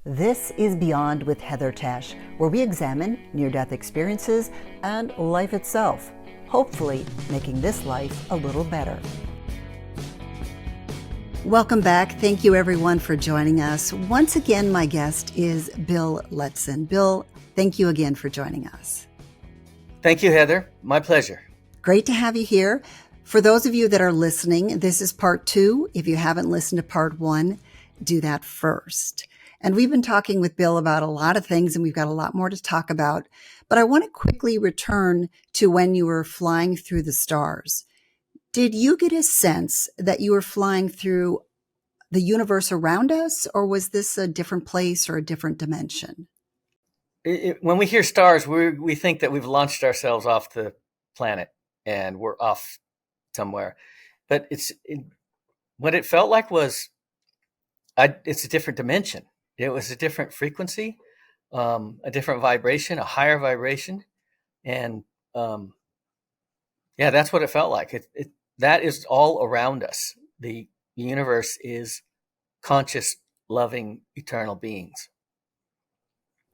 This is Beyond with Heather Tesch, where we examine near-death experiences and life itself, hopefully making this life a little better. Welcome back. Thank you everyone for joining us. Once again, my guest is Bill Letson. Bill, thank you again for joining us. Thank you, Heather. My pleasure. Great to have you here. For those of you that are listening, this is part 2. If you haven't listened to part 1, do that first. And we've been talking with Bill about a lot of things, and we've got a lot more to talk about. But I want to quickly return to when you were flying through the stars. Did you get a sense that you were flying through the universe around us, or was this a different place or a different dimension? When we hear stars, we think that we've launched ourselves off the planet and we're off somewhere. But what it felt like was it's a different dimension. It was a different frequency, a different vibration, a higher vibration. And that's what it felt like. That is all around us. The universe is conscious, loving, eternal beings.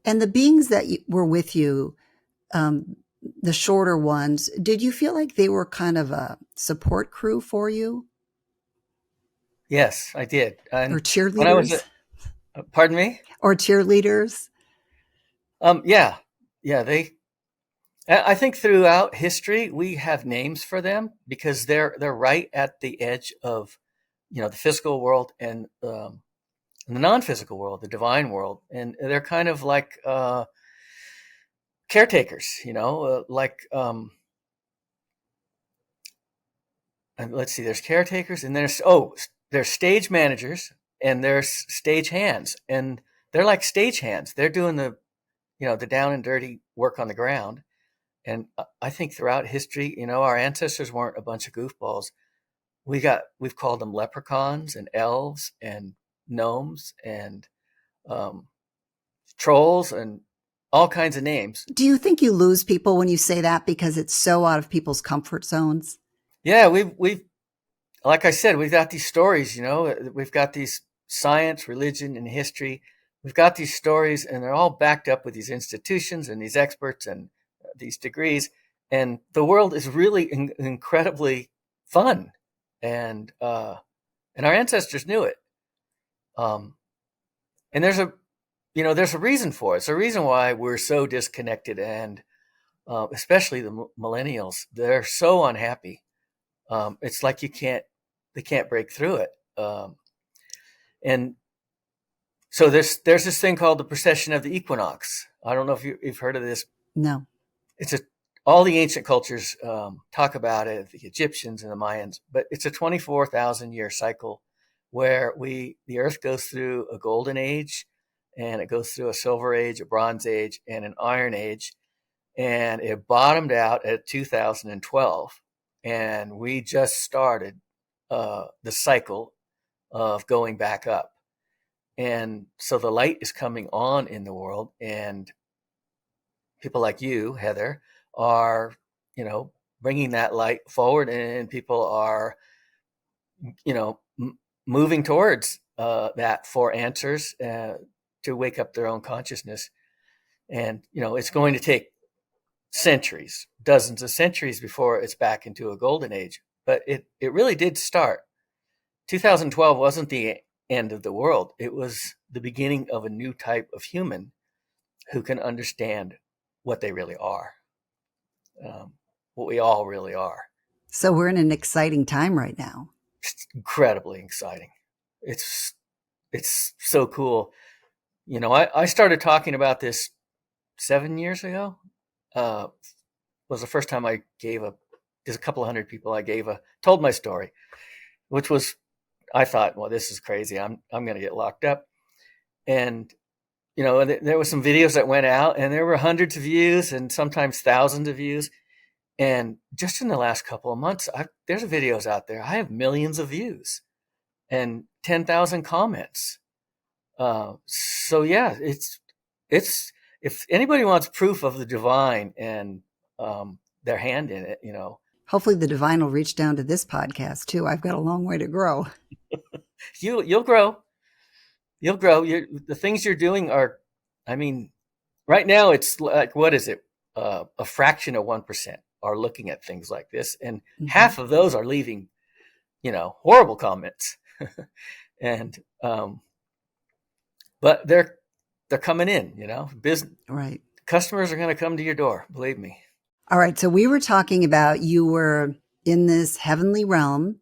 And the beings that were with you, the shorter ones, did you feel like they were kind of a support crew for you? Yes, I did. And or cheerleaders? Pardon me? Or cheerleaders? Yeah. I think throughout history we have names for them because they're right at the edge of, the physical world and the non-physical world, the divine world, and they're kind of like caretakers. And let's see. There's caretakers, and there's stage managers. And there's stage hands, and they're like stage hands. They're doing the down and dirty work on the ground. And I think throughout history, our ancestors weren't a bunch of goofballs. We've called them leprechauns and elves and gnomes and trolls and all kinds of names. Do you think you lose people when you say that because it's so out of people's comfort zones? Yeah, we've like I said, we've got these stories. We've got these science, religion, and history. We've got these stories, and they're all backed up with these institutions and these experts and these degrees. And the world is really incredibly fun, and our ancestors knew it. And there's a reason for it. It's a reason why we're so disconnected, and especially the millennials, they're so unhappy. It's like they can't break through it. And so there's this thing called the precession of the equinox. I don't know if you've heard of this. No. All the ancient cultures talk about it, the Egyptians and the Mayans, but it's a 24,000 year cycle where the earth goes through a golden age, and it goes through a silver age, a bronze age, and an iron age. And it bottomed out at 2012. And we just started the cycle of going back up. And so the light is coming on in the world, and people like you, Heather, are, bringing that light forward, and people are, moving towards that for answers to wake up their own consciousness. And, it's going to take centuries, dozens of centuries before it's back into a golden age. But it really did start. 2012 wasn't the end of the world. It was the beginning of a new type of human who can understand what they really are, what we all really are. So we're in an exciting time right now. It's incredibly exciting. It's so cool. I started talking about this 7 years ago. Was the first time I there's a couple of hundred people told my story, which was, I thought, well, this is crazy. I'm going to get locked up. And, there were some videos that went out, and there were hundreds of views and sometimes thousands of views. And just in the last couple of months, there's videos out there. I have millions of views and 10,000 comments. So yeah, it's if anybody wants proof of the divine and their hand in it, Hopefully the divine will reach down to this podcast too. I've got a long way to grow. You'll grow. You'll grow. The things you're doing are, I mean, right now it's like, what is it? A fraction of 1% are looking at things like this, and Mm-hmm. half of those are leaving, horrible comments. And but they're coming in. Business Right. customers are going to come to your door. Believe me. All right. So we were talking about you were in this heavenly realm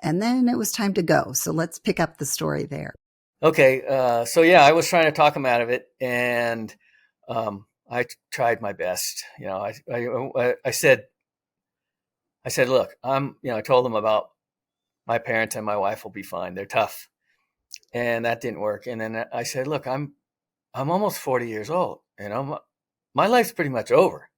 and then it was time to go. So let's pick up the story there. Okay, so yeah, I was trying to talk him out of it, and I tried my best. I said, look, I told them about my parents and my wife will be fine. They're tough, and that didn't work. And then I said, look, I'm almost 40 years old. My life's pretty much over.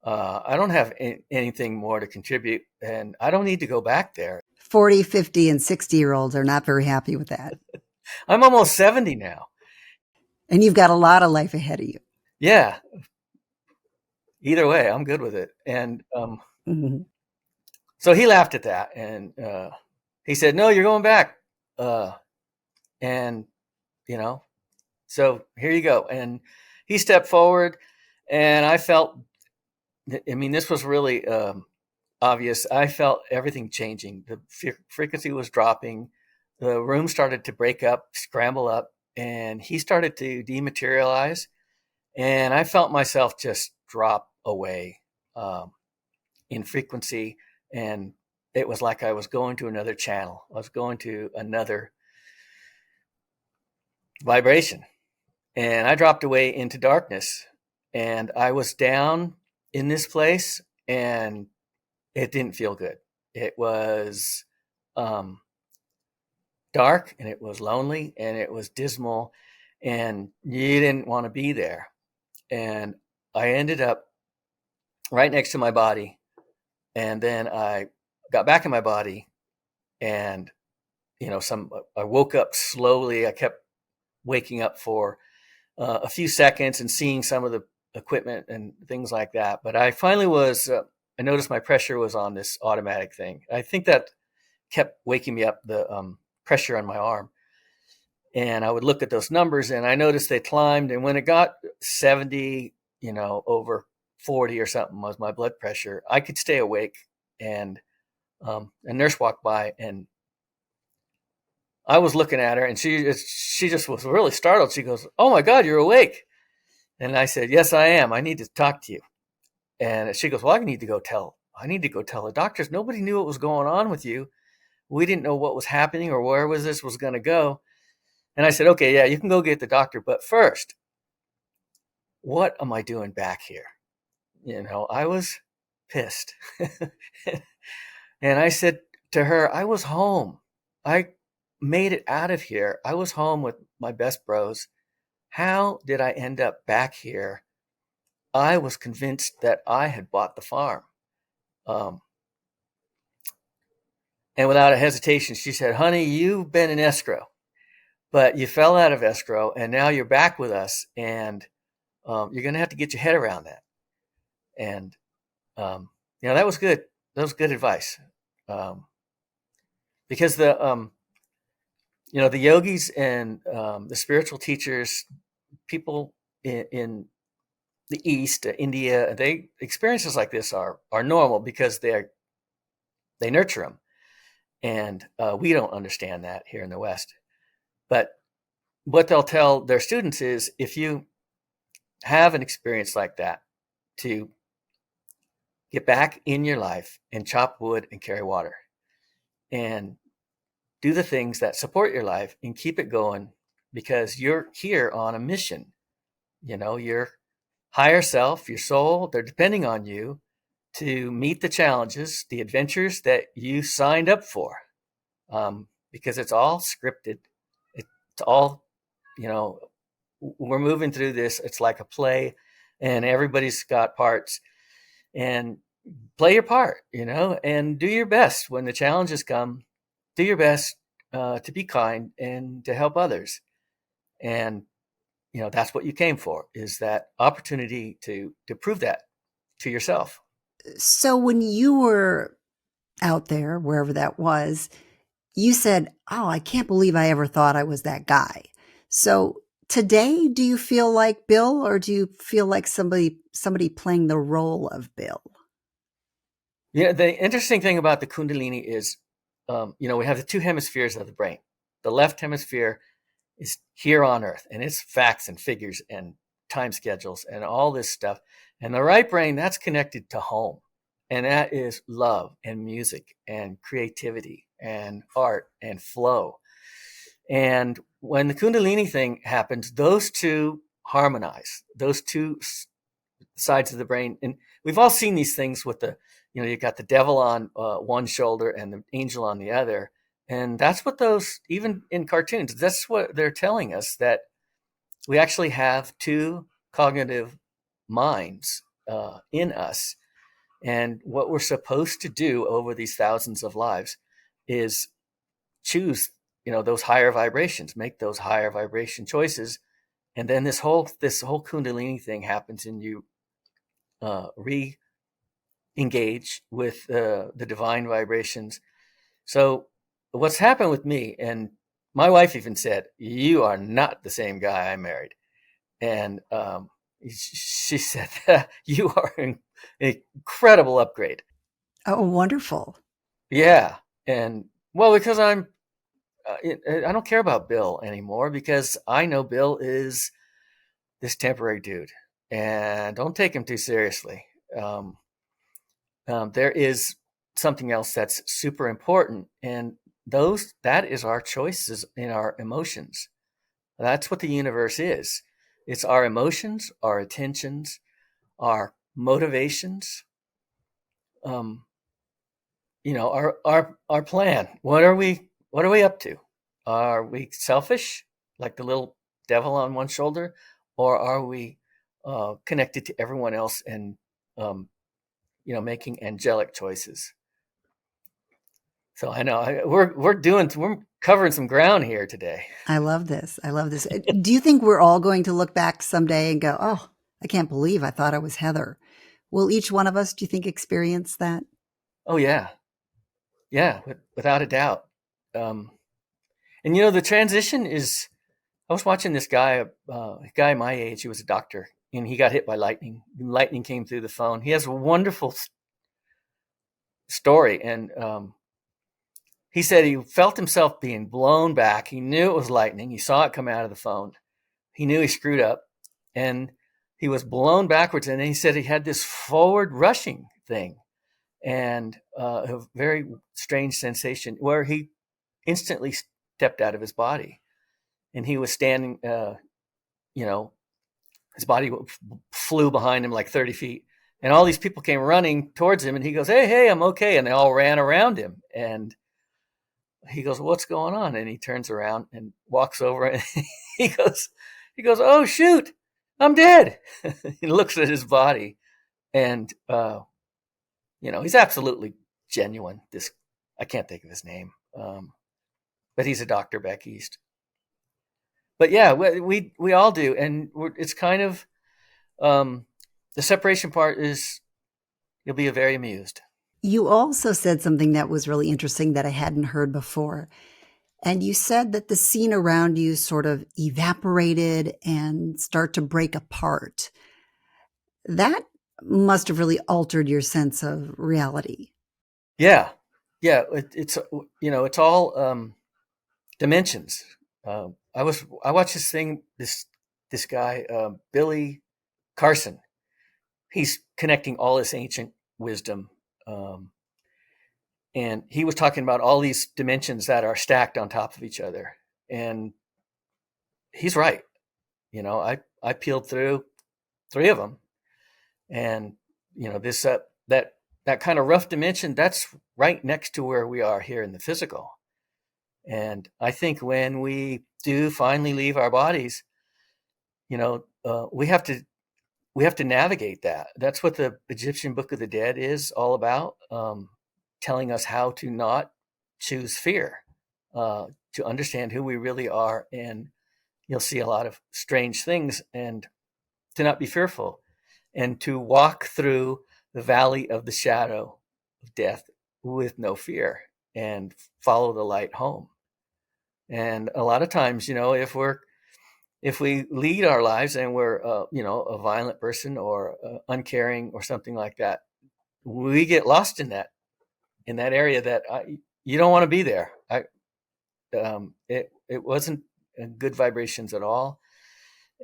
I don't have anything more to contribute, and I don't need to go back there. 40, 50, and 60-year-olds are not very happy with that. I'm almost 70 now. And you've got a lot of life ahead of you. Yeah. Either way, I'm good with it. And Mm-hmm. so he laughed at that, and he said, "No, you're going back." And so here you go. And he stepped forward, and I felt. I mean, this was really obvious. I felt everything changing. The frequency was dropping. The room started to break up, scramble up, and he started to dematerialize. And I felt myself just drop away in frequency. And it was like I was going to another channel. I was going to another vibration. And I dropped away into darkness. And I was down in this place, and it didn't feel good. It was dark, and it was lonely, and it was dismal, and you didn't want to be there. And I ended up right next to my body, and then I got back in my body, and I woke up slowly. I kept waking up for a few seconds and seeing some of the equipment and things like that. But I finally I noticed my pressure was on this automatic thing. I think that kept waking me up, the pressure on my arm. And I would look at those numbers, and I noticed they climbed. And when it got 70, over 40 or something was my blood pressure, I could stay awake. And a nurse walked by, and I was looking at her, and she just was really startled. She goes, "Oh my God, you're awake." And I said, "Yes, I am. I need to talk to you." And she goes, "Well, I need to go tell the doctors. Nobody knew what was going on with you. We didn't know what was happening or where this was going to go." And I said, "Okay, yeah, you can go get the doctor. But first, what am I doing back here?" I was pissed. And I said to her, "I was home. I made it out of here. I was home with my best bros. How did I end up back here? I was convinced that I had bought the farm." And without a hesitation, she said, "Honey, you've been in escrow, but you fell out of escrow, and now you're back with us, and you're going to have to get your head around that." And that was good. That was good advice, because the yogis and the spiritual teachers, people in the East, India, experiences like this are normal because they nurture them, and we don't understand that here in the West. But what they'll tell their students is, if you have an experience like that, to get back in your life and chop wood and carry water and do the things that support your life and keep it going, because you're here on a mission. Your higher self, your soul, they're depending on you to meet the challenges, the adventures that you signed up for, because it's all scripted. It's all, we're moving through this. It's like a play, and everybody's got parts. And play your part, and do your best when the challenges come. Do your best to be kind and to help others. And, that's what you came for, is that opportunity to prove that to yourself. So when you were out there, wherever that was, You said, "Oh, I can't believe I ever thought I was that guy." So today, do you feel like Bill, or do you feel like somebody playing the role of Bill? Yeah, the interesting thing about the Kundalini is, we have the two hemispheres of the brain. The left hemisphere is here on Earth, and it's facts and figures and time schedules and all this stuff. And the right brain, that's connected to home, and that is love and music and creativity and art and flow. And when the Kundalini thing happens, those two harmonize, those two sides of the brain. And we've all seen these things with you got the devil on one shoulder and the angel on the other. And that's what those, even in cartoons, that's what they're telling us, that we actually have two cognitive minds in us. And what we're supposed to do over these thousands of lives is choose, those higher vibrations, make those higher vibration choices. And then this whole Kundalini thing happens, and you re-engage with the divine vibrations. So what's happened with me, and my wife even said, "You are not the same guy I married." And she said, "You are an incredible upgrade." Oh, wonderful. Yeah. And well, because I don't care about Bill anymore, because I know Bill is this temporary dude, and don't take him too seriously. Um, there is something else that's super important, and that is our choices in our emotions. That's what the universe is. It's our emotions, our attentions, our motivations. Um, our plan. What are we up to? Are we selfish, like the little devil on one shoulder, or are we connected to everyone else and um, making angelic choices? So I know we're covering some ground here today. I love this. I love this. Do you think we're all going to look back someday and go, "Oh, I can't believe I thought I was Heather"? Will each one of us, do you think, experience that? Oh yeah, yeah, without a doubt. Um, and the transition is. I was watching this guy, a guy my age. He was a doctor, and he got hit by lightning. Lightning came through the phone. He has a wonderful story, and he said he felt himself being blown back. He knew it was lightning. He saw it come out of the phone. He knew he screwed up, and he was blown backwards. And then he said he had this forward rushing thing, and a very strange sensation where he instantly stepped out of his body, and he was standing. His body flew behind him like 30 feet, and all these people came running towards him, and he goes, "Hey, hey, I'm okay." And they all ran around him, and he goes, "What's going on?" And he turns around and walks over, and he goes, "Oh shoot, I'm dead." He looks at his body, and he's absolutely genuine. This, I can't think of his name, but he's a doctor back east. But yeah, we all do, and it's kind of the separation part is, you'll be very amused. You also said something that was really interesting that I hadn't heard before. And you said that the scene around you sort of evaporated and start to break apart. That must have really altered your sense of reality. Yeah, yeah. It's all dimensions. I watched this guy, Billy Carson. He's connecting all this ancient wisdom, um, and he was talking about all these dimensions that are stacked on top of each other. And he's right. I peeled through three of them, and this that kind of rough dimension, that's right next to where we are here in the physical. And I think when we do finally leave our bodies, we have to navigate that. That's what the Egyptian Book of the Dead is all about, telling us how to not choose fear, to understand who we really are, and you'll see a lot of strange things, and to not be fearful, and to walk through the valley of the shadow of death with no fear. and follow the light home. And a lot of times, if we lead our lives and we're a violent person or uncaring or something like that, we get lost in that area that you don't want to be there. It wasn't good vibrations at all,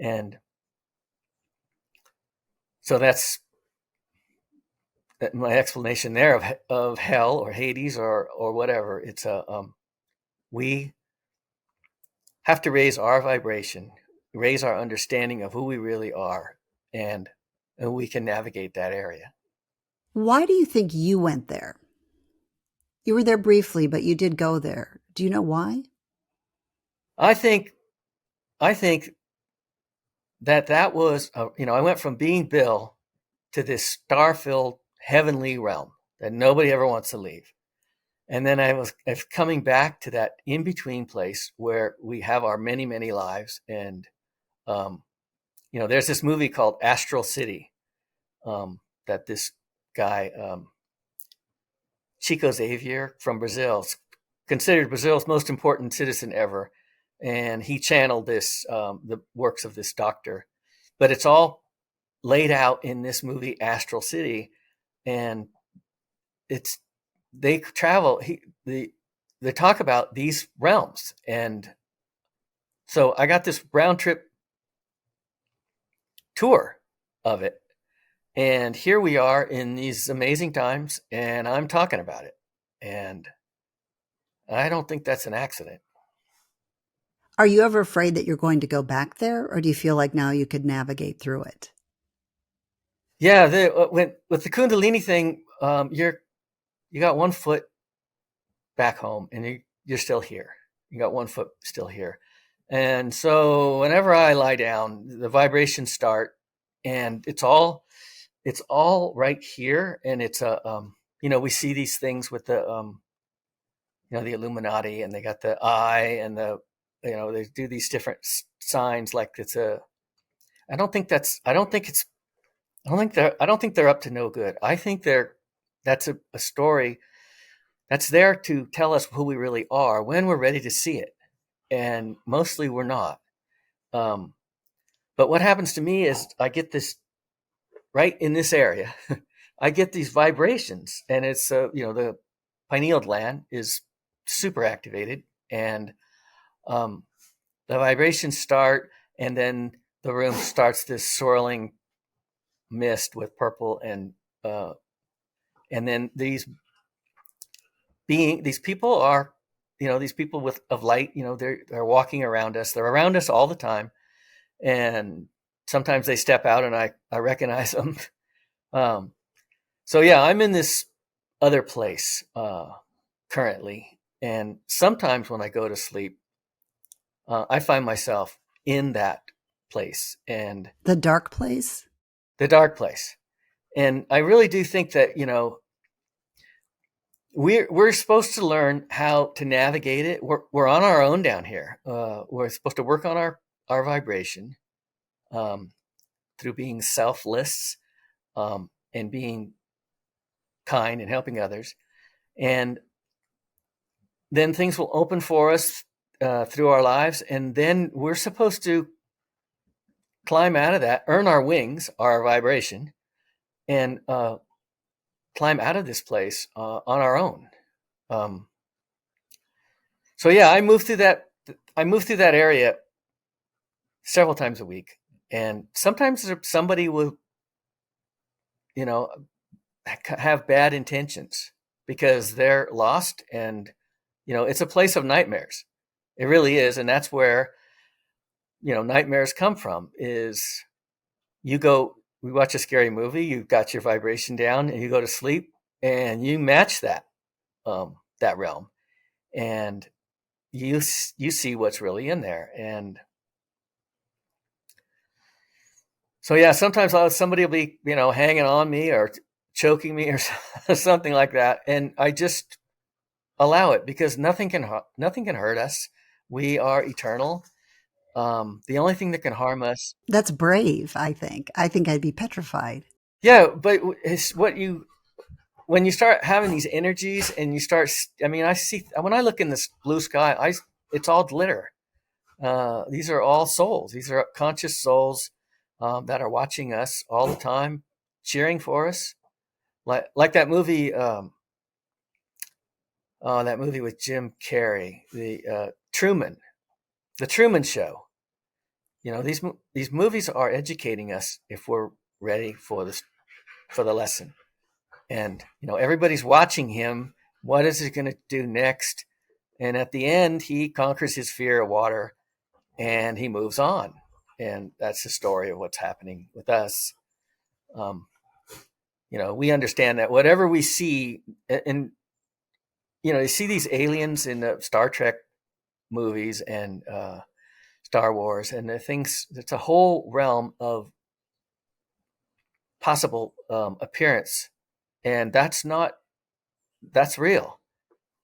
and so that's my explanation there of hell or Hades or whatever. It's we have to raise our vibration, raise our understanding of who we really are, and we can navigate that area. Why do you think you went there? You were there briefly, but you did go there. Do you know why? I think that was, I went from being Bill to this star-filled heavenly realm that nobody ever wants to leave. And then I was coming back to that in-between place where we have our many, many lives. And, there's this movie called Astral City that this guy, Chico Xavier from Brazil, considered Brazil's most important citizen ever. And he channeled the works of this doctor. But it's all laid out in this movie, Astral City. And they travel, they talk about these realms. And so I got this round trip tour of it. And here we are in these amazing times, and I'm talking about it. And I don't think that's an accident. Are you ever afraid that you're going to go back there, or do you feel like now you could navigate through it? Yeah, with the Kundalini thing, you got 1 foot back home, and you're still here. You got 1 foot still here, and so whenever I lie down, the vibrations start, and it's all right here, and it's we see these things with the the Illuminati, and they got the eye, and they do these different signs like it's a. I don't think they're up to no good. I think that's a story that's there to tell us who we really are when we're ready to see it. And mostly we're not. But what happens to me is I get this right in this area. I get these vibrations, and it's, the pineal gland is super activated, and the vibrations start, and then the room starts this swirling mist with purple, and then these people are, these people of light, they're walking around us. They're around us all the time, and sometimes they step out, and I recognize them. So yeah, I'm in this other place currently, and sometimes when I go to sleep, I find myself in that place, and The dark place? the dark place. And I really do think that, we're supposed to learn how to navigate it. We're on our own down here. We're supposed to work on our vibration through being selfless and being kind and helping others. And then things will open for us through our lives. And then we're supposed to climb out of that, earn our wings, our vibration, and climb out of this place on our own. So yeah, I move through that area several times a week, and sometimes somebody will, have bad intentions because they're lost, and it's a place of nightmares. It really is, and that's where nightmares come from. Is we watch a scary movie, you've got your vibration down, and you go to sleep, and you match that realm, and you see what's really in there. And so yeah, sometimes somebody will be hanging on me or choking me or something like that, and I just allow it, because nothing can hurt us. We are eternal. The only thing that can harm us. That's brave, I think. I think I'd be petrified. Yeah, but it's what you when you start having these energies and you start, I mean, I see when I look in this blue sky, it's all glitter. These are all souls. These are conscious souls that are watching us all the time, cheering for us. Like that movie, that movie with Jim Carrey, the Truman Show. You know, these movies are educating us if we're ready for the lesson. And you know, everybody's watching him. What is he going to do next? And at the end, he conquers his fear of water, and he moves on. And that's the story of what's happening with us. You know, we understand that whatever we see, and you know, you see these aliens in the Star Trek movies and Star Wars, and the things. It's a whole realm of possible appearance, and that's real.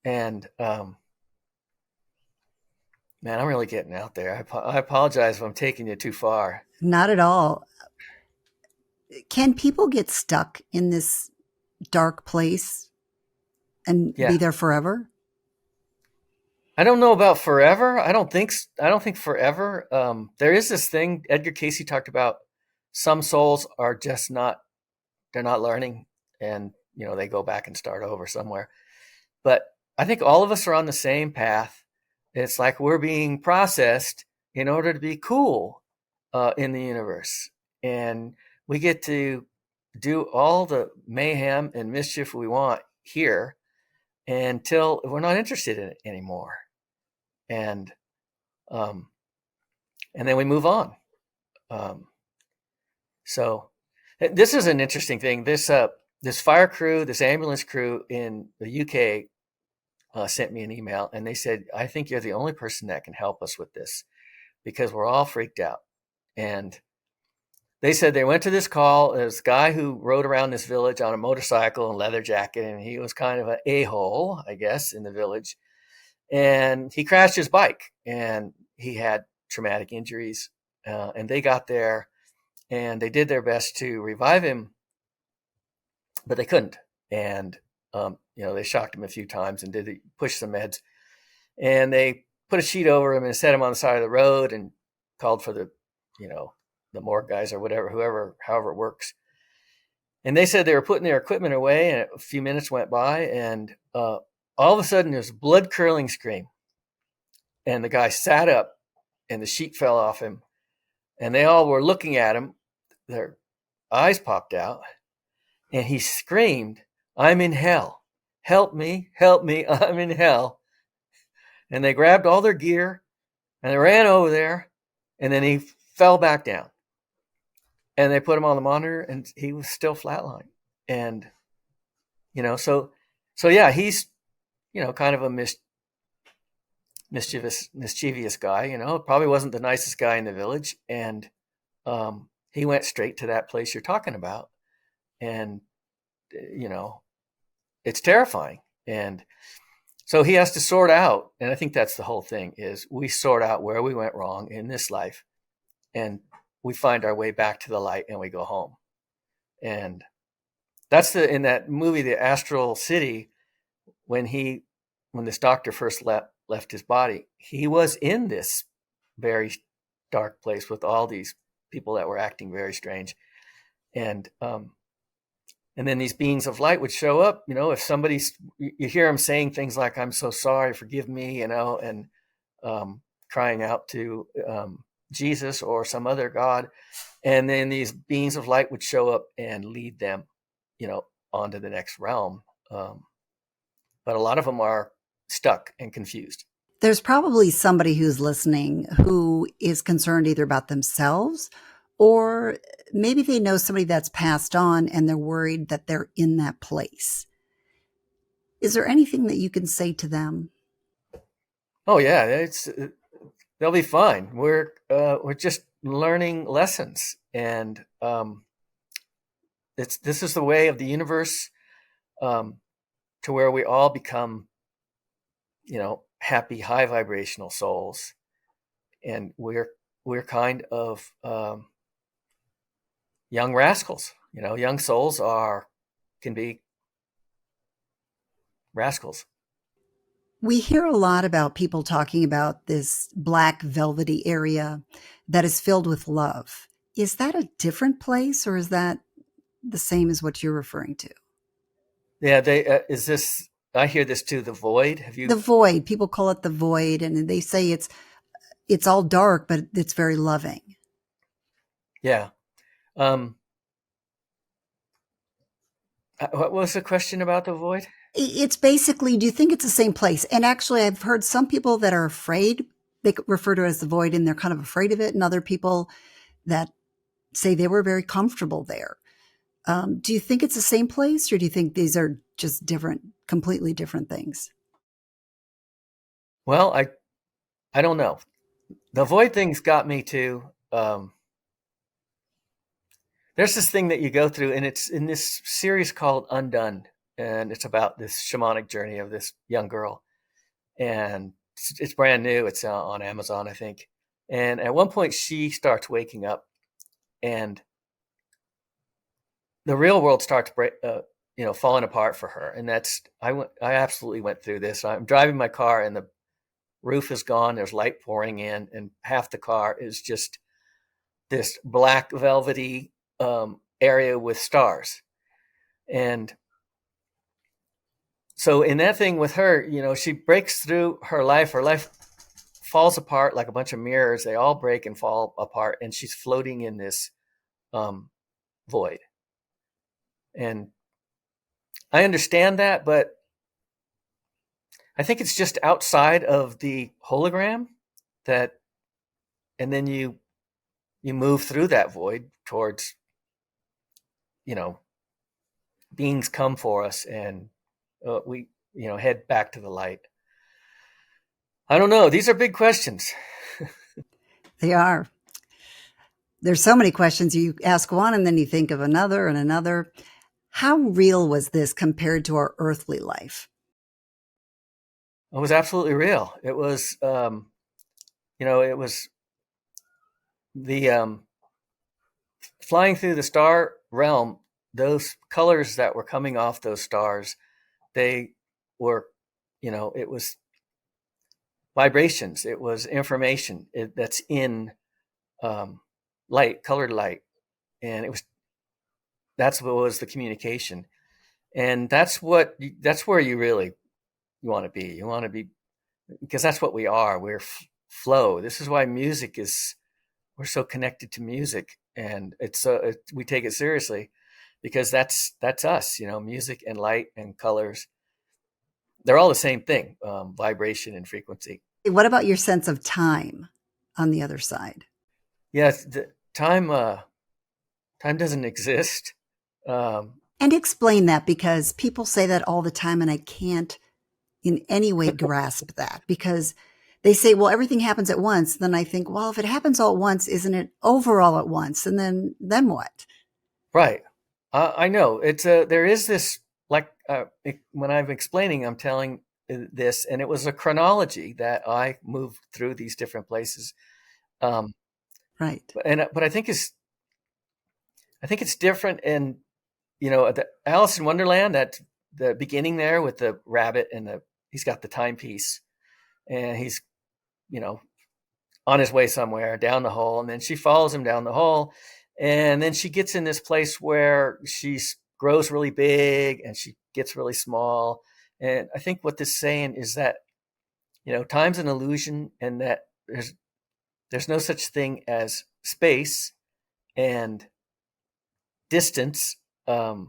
And man, I'm really getting out there. I apologize if I'm taking you too far. Not at all. Can people get stuck in this dark place and Yeah. be there forever? I don't know about forever. I don't think forever. There is this thing Edgar Casey talked about. Some souls are just they're not learning, and you know, they go back and start over somewhere. But I think all of us are on the same path. It's like we're being processed in order to be cool in the universe, and we get to do all the mayhem and mischief we want here until we're not interested in it anymore. And then we move on. So this is an interesting thing. This fire crew, this ambulance crew in the UK sent me an email, and they said, "I think you're the only person that can help us with this because we're all freaked out." And they said they went to this call. There's a guy who rode around this village on a motorcycle and leather jacket, and he was kind of an a-hole, I guess, in the village. And he crashed his bike, and he had traumatic injuries. And they got there, and they did their best to revive him, but they couldn't. And you know, they shocked him a few times and did push some meds. And they put a sheet over him and set him on the side of the road and called for the morgue guys or whatever, however it works. And they said they were putting their equipment away, and a few minutes went by, and all of a sudden there's a blood-curdling scream. And the guy sat up, and the sheet fell off him. And they all were looking at him. Their eyes popped out. And he screamed, "I'm in hell. Help me, I'm in hell." And they grabbed all their gear, and they ran over there, and then he fell back down. And they put him on the monitor, and he was still flatlined. And, you know, so yeah, he's, you know, kind of a mischievous guy, you know, probably wasn't the nicest guy in the village. And he went straight to that place you're talking about. And, you know, it's terrifying. And so he has to sort out, and I think that's the whole thing, is we sort out where we went wrong in this life, and we find our way back to the light, and we go home. And that's in that movie, The Astral City, when this doctor first left his body, he was in this very dark place with all these people that were acting very strange. And then these beings of light would show up, you know, if you hear them saying things like, "I'm so sorry, forgive me," you know, and crying out to Jesus or some other God. And then these beings of light would show up and lead them, you know, onto the next realm. But a lot of them are stuck and confused. There's probably somebody who's listening who is concerned either about themselves, or maybe they know somebody that's passed on and they're worried that they're in that place. Is there anything that you can say to them? Oh yeah, they'll be fine. We're just learning lessons, and this is the way of the universe, to where we all become, you know, happy, high vibrational souls, and we're kind of young rascals. You know, young souls can be rascals. We hear a lot about people talking about this black velvety area that is filled with love. Is that a different place or is that the same as what you're referring to? Yeah, they is this. I hear this too. The void. Have The you? void, people call it the void, and they say it's all dark, but it's very loving. Yeah. Um, what was the question about the void? It's basically, do you think it's the same place? And actually, I've heard some people that are afraid, they refer to it as the void and they're kind of afraid of it, and other people that say they were very comfortable there. Do you think it's the same place, or do you think these are just different, completely different things? Well, I don't know. The void thing's got me too. There's this thing that you go through, and it's in this series called Undone, and it's about this shamanic journey of this young girl, and it's brand new. It's on Amazon, I think. And at one point, she starts waking up, and the real world starts falling apart for her. And I absolutely went through this. I'm driving my car, and the roof is gone. There's light pouring in, and half the car is just this black velvety area with stars. And so in that thing with her, she breaks through her life. Her life falls apart like a bunch of mirrors. They all break and fall apart, and she's floating in this void. And I understand that, but I think it's just outside of the hologram that, and then you move through that void towards, beings come for us, and we, head back to the light. I don't know. These are big questions. They are. There's so many questions. You ask one and then you think of another and another. How real was this compared to our earthly life? It was absolutely real. It was, it was the flying through the star realm. Those colors that were coming off those stars, they were, it was vibrations. It was information that's in light, colored light, and that's what was the communication, and that's where you want to be. You want to be, because that's what we are. We're flow. This is why we're so connected to music, and we take it seriously because that's us. Music and light and colors. They're all the same thing, vibration and frequency. What about your sense of time on the other side? Yes, time doesn't exist. And explain that, because people say that all the time and I can't in any way grasp that, because they say, well, everything happens at once. Then I think, well, if it happens all at once, isn't it overall at once? And then what? Right. I know there is this, like, when I'm explaining, I'm telling this, and it was a chronology that I moved through these different places. Right. But I think it's different. And, the Alice in Wonderland, that the beginning there with the rabbit and he's got the timepiece, and he's, on his way somewhere down the hole, and then she follows him down the hole, and then she gets in this place where she grows really big and she gets really small. And I think what this is saying is that, time's an illusion, and that there's no such thing as space and distance. The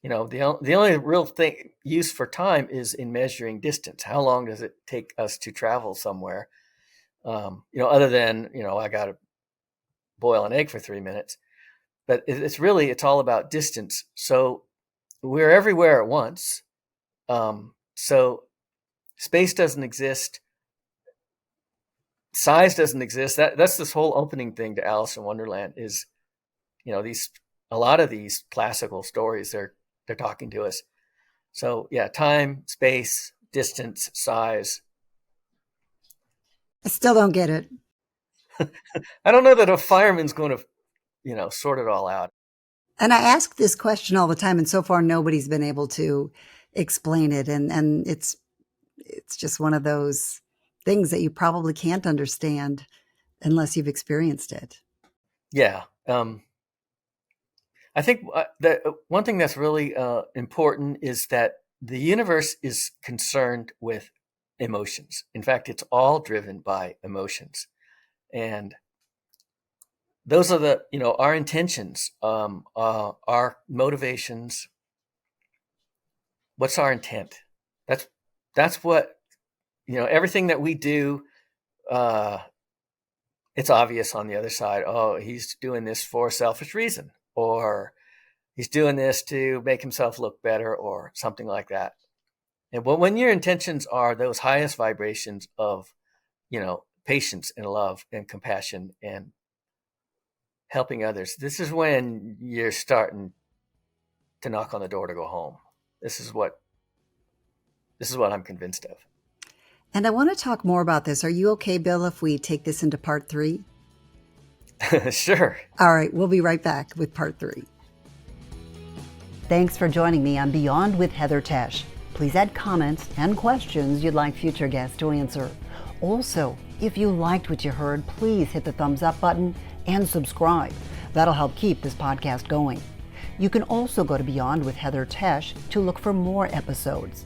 only real thing use for time is in measuring distance. How long does it take us to travel somewhere? Other than, I got to boil an egg for 3 minutes, but it's all about distance. So we're everywhere at once. So space doesn't exist. Size doesn't exist. That's this whole opening thing to Alice in Wonderland is, a lot of these classical stories, they're talking to us. So yeah, time, space, distance, size. I still don't get it. I don't know that a fireman's going to, sort it all out. And I ask this question all the time, and so far nobody's been able to explain it. And it's just one of those things that you probably can't understand unless you've experienced it. Yeah. I think that one thing that's really important is that the universe is concerned with emotions. In fact, it's all driven by emotions. And those are our intentions, our motivations. What's our intent? That's what, everything that we do, it's obvious on the other side. Oh, he's doing this for a selfish reason, or he's doing this to make himself look better, or something like that. And when your intentions are those highest vibrations of, patience and love and compassion and helping others, this is when you're starting to knock on the door to go home. This is what I'm convinced of. And I want to talk more about this. Are you okay, Bill, if we take this into part 3? Sure. All right, we'll be right back with part 3. Thanks for joining me on Beyond with Heather Tesch. Please add comments and questions you'd like future guests to answer. Also, if you liked what you heard, please hit the thumbs up button and subscribe. That'll help keep this podcast going. You can also go to Beyond with Heather Tesch to look for more episodes.